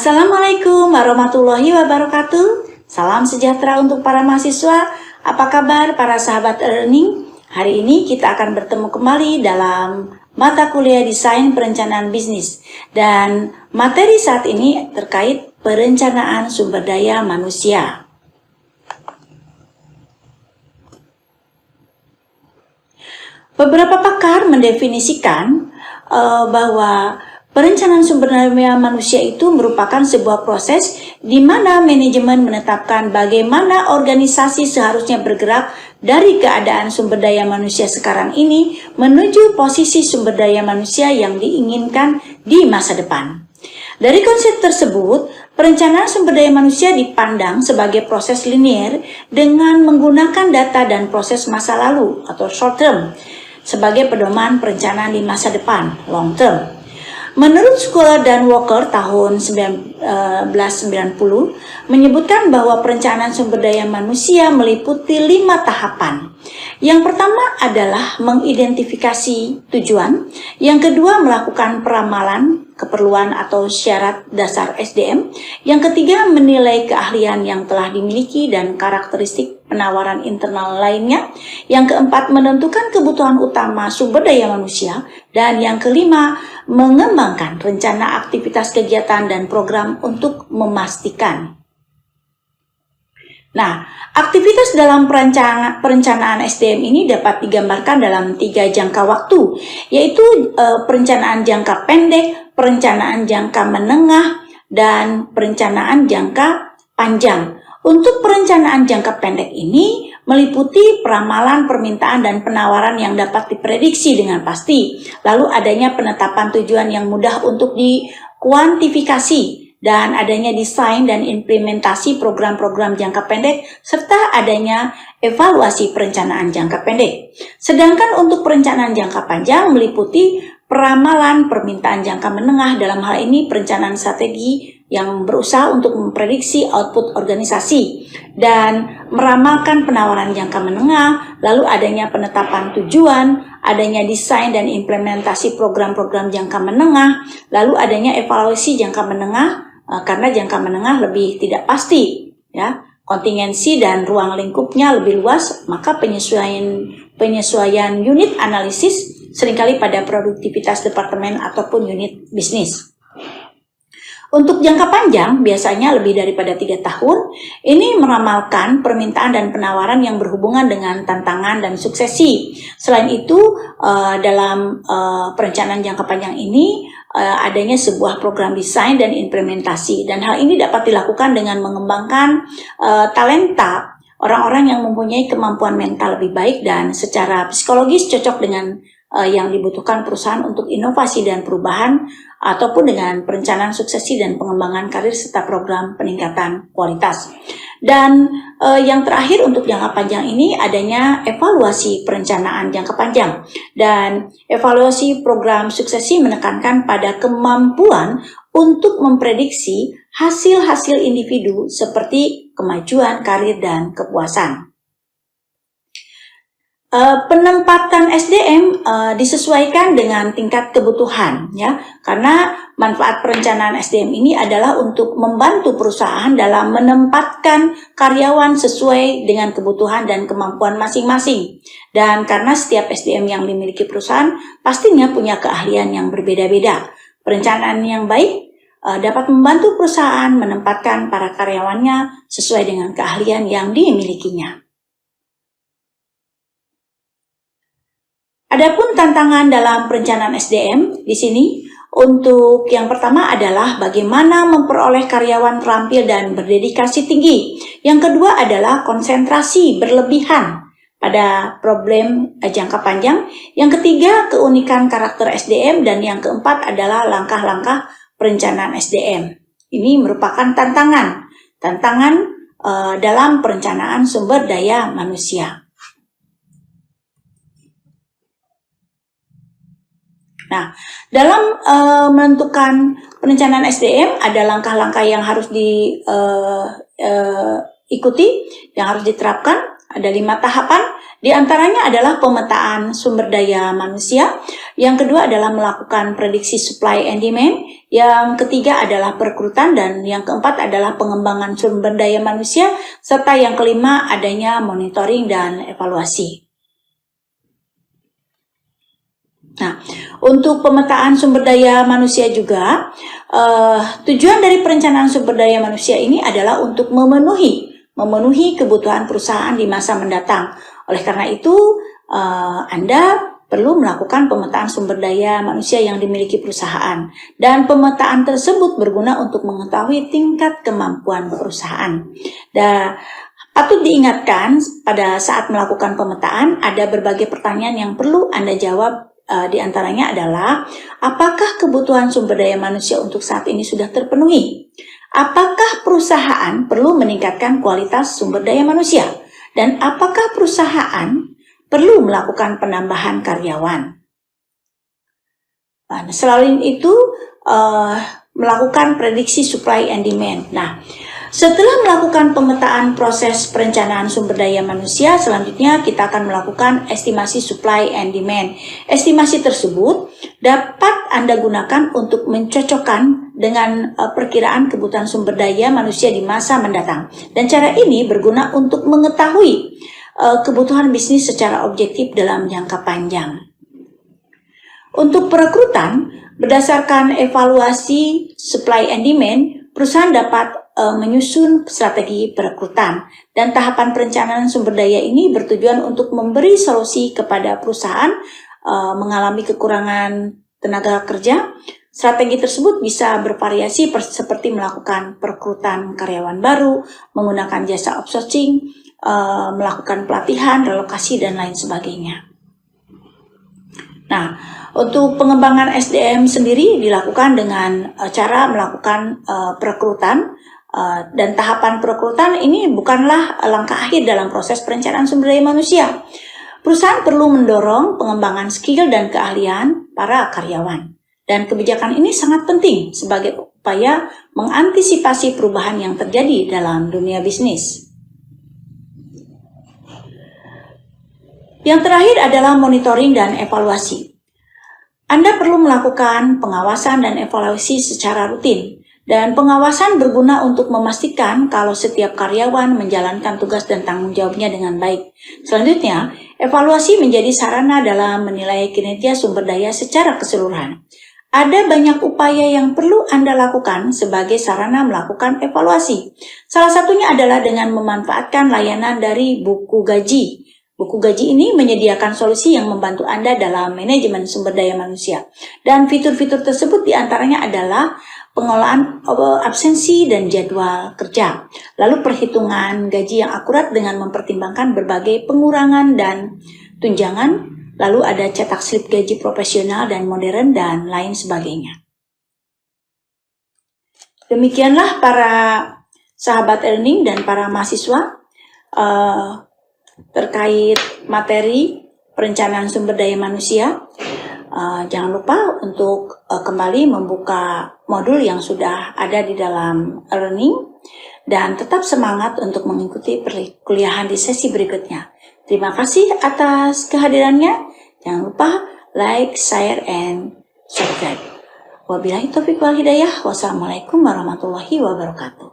Assalamualaikum warahmatullahi wabarakatuh. Salam sejahtera untuk para mahasiswa. Apa kabar para sahabat e-learning? Hari ini kita akan bertemu kembali dalam mata kuliah Desain Perencanaan Bisnis. Dan materi saat ini terkait perencanaan sumber daya manusia. Beberapa pakar mendefinisikan bahwa perencanaan sumber daya manusia itu merupakan sebuah proses di mana manajemen menetapkan bagaimana organisasi seharusnya bergerak dari keadaan sumber daya manusia sekarang ini menuju posisi sumber daya manusia yang diinginkan di masa depan. Dari konsep tersebut, perencanaan sumber daya manusia dipandang sebagai proses linier dengan menggunakan data dan proses masa lalu atau short term sebagai pedoman perencanaan di masa depan, long term. Menurut Scholar dan Walker tahun 1990 menyebutkan bahwa perencanaan sumber daya manusia meliputi 5 tahapan. Yang pertama adalah mengidentifikasi tujuan, yang kedua melakukan peramalan keperluan atau syarat dasar SDM, yang ketiga menilai keahlian yang telah dimiliki dan karakteristik penawaran internal lainnya, yang keempat menentukan kebutuhan utama sumber daya manusia, dan yang kelima mengembangkan rencana aktivitas kegiatan dan program untuk memastikan. Nah, aktivitas dalam perencanaan SDM ini dapat digambarkan dalam 3 jangka waktu, yaitu perencanaan jangka pendek, perencanaan jangka menengah, dan perencanaan jangka panjang. Untuk perencanaan jangka pendek ini meliputi peramalan permintaan dan penawaran yang dapat diprediksi dengan pasti, lalu adanya penetapan tujuan yang mudah untuk dikuantifikasi, dan adanya desain dan implementasi program-program jangka pendek, serta adanya evaluasi perencanaan jangka pendek. Sedangkan untuk perencanaan jangka panjang meliputi peramalan permintaan jangka menengah, dalam hal ini perencanaan strategi yang berusaha untuk memprediksi output organisasi dan meramalkan penawaran jangka menengah, lalu adanya penetapan tujuan, adanya desain dan implementasi program-program jangka menengah, lalu adanya evaluasi jangka menengah karena jangka menengah lebih tidak pasti, ya, kontingensi dan ruang lingkupnya lebih luas, maka penyesuaian unit analisis seringkali pada produktivitas departemen ataupun unit bisnis. Untuk jangka panjang, biasanya lebih daripada 3 tahun, ini meramalkan permintaan dan penawaran yang berhubungan dengan tantangan dan suksesi. Selain itu, dalam perencanaan jangka panjang ini, adanya sebuah program desain dan implementasi. Dan hal ini dapat dilakukan dengan mengembangkan talenta orang-orang yang mempunyai kemampuan mental lebih baik dan secara psikologis cocok dengan yang dibutuhkan perusahaan untuk inovasi dan perubahan, ataupun dengan perencanaan suksesi dan pengembangan karir serta program peningkatan kualitas. Dan yang terakhir untuk jangka panjang ini adanya evaluasi perencanaan jangka panjang. Dan evaluasi program suksesi menekankan pada kemampuan untuk memprediksi hasil-hasil individu seperti kemajuan karir dan kepuasan. Penempatan SDM disesuaikan dengan tingkat kebutuhan, ya, karena manfaat perencanaan SDM ini adalah untuk membantu perusahaan dalam menempatkan karyawan sesuai dengan kebutuhan dan kemampuan masing-masing. Dan karena setiap SDM yang dimiliki perusahaan pastinya punya keahlian yang berbeda-beda. Perencanaan yang baik dapat membantu perusahaan menempatkan para karyawannya sesuai dengan keahlian yang dimilikinya. Adapun tantangan dalam perencanaan SDM di sini, untuk yang pertama adalah bagaimana memperoleh karyawan terampil dan berdedikasi tinggi. Yang kedua adalah konsentrasi berlebihan pada problem jangka panjang. Yang ketiga, keunikan karakter SDM, dan yang keempat adalah langkah-langkah perencanaan SDM. Ini merupakan tantangan dalam perencanaan sumber daya manusia. Nah, dalam menentukan perencanaan SDM ada langkah-langkah yang harus diikuti, yang harus diterapkan. Ada 5 tahapan, di antaranya adalah pemetaan sumber daya manusia, yang kedua adalah melakukan prediksi supply and demand, yang ketiga adalah perekrutan, dan yang keempat adalah pengembangan sumber daya manusia, serta yang kelima adanya monitoring dan evaluasi. Nah, untuk pemetaan sumber daya manusia juga, tujuan dari perencanaan sumber daya manusia ini adalah untuk memenuhi kebutuhan perusahaan di masa mendatang. Oleh karena itu, Anda perlu melakukan pemetaan sumber daya manusia yang dimiliki perusahaan. Dan pemetaan tersebut berguna untuk mengetahui tingkat kemampuan perusahaan. Dan patut diingatkan, pada saat melakukan pemetaan, ada berbagai pertanyaan yang perlu Anda jawab. Di antaranya adalah, apakah kebutuhan sumber daya manusia untuk saat ini sudah terpenuhi? Apakah perusahaan perlu meningkatkan kualitas sumber daya manusia? Dan apakah perusahaan perlu melakukan penambahan karyawan? Nah, selain itu, melakukan prediksi supply and demand. Nah, setelah melakukan pemetaan proses perencanaan sumber daya manusia, selanjutnya kita akan melakukan estimasi supply and demand. Estimasi tersebut dapat Anda gunakan untuk mencocokkan dengan perkiraan kebutuhan sumber daya manusia di masa mendatang. Dan cara ini berguna untuk mengetahui kebutuhan bisnis secara objektif dalam jangka panjang. Untuk perekrutan, berdasarkan evaluasi supply and demand, perusahaan dapat menyusun strategi perekrutan, dan tahapan perencanaan sumber daya ini bertujuan untuk memberi solusi kepada perusahaan mengalami kekurangan tenaga kerja. Strategi tersebut bisa bervariasi seperti melakukan perekrutan karyawan baru, menggunakan jasa outsourcing, melakukan pelatihan, relokasi, dan lain sebagainya. Nah, untuk pengembangan SDM sendiri dilakukan dengan cara melakukan perekrutan, dan tahapan perekrutan ini bukanlah langkah akhir dalam proses perencanaan sumber daya manusia. Perusahaan perlu mendorong pengembangan skill dan keahlian para karyawan. Dan kebijakan ini sangat penting sebagai upaya mengantisipasi perubahan yang terjadi dalam dunia bisnis. Yang terakhir adalah monitoring dan evaluasi. Anda perlu melakukan pengawasan dan evaluasi secara rutin. Dan pengawasan berguna untuk memastikan kalau setiap karyawan menjalankan tugas dan tanggung jawabnya dengan baik. Selanjutnya, evaluasi menjadi sarana dalam menilai kinerja sumber daya secara keseluruhan. Ada banyak upaya yang perlu Anda lakukan sebagai sarana melakukan evaluasi. Salah satunya adalah dengan memanfaatkan layanan dari buku gaji. Buku gaji ini menyediakan solusi yang membantu Anda dalam manajemen sumber daya manusia. Dan fitur-fitur tersebut diantaranya adalah pengelolaan absensi dan jadwal kerja, lalu perhitungan gaji yang akurat dengan mempertimbangkan berbagai pengurangan dan tunjangan, lalu ada cetak slip gaji profesional dan modern, dan lain sebagainya. Demikianlah para sahabat earning dan para mahasiswa terkait materi perencanaan sumber daya manusia. Jangan lupa untuk kembali membuka modul yang sudah ada di dalam learning, dan tetap semangat untuk mengikuti perkuliahan di sesi berikutnya. Terima kasih atas kehadirannya. Jangan lupa like, share, and subscribe. Wabillahi taufiq wal hidayah. Wassalamualaikum warahmatullahi wabarakatuh.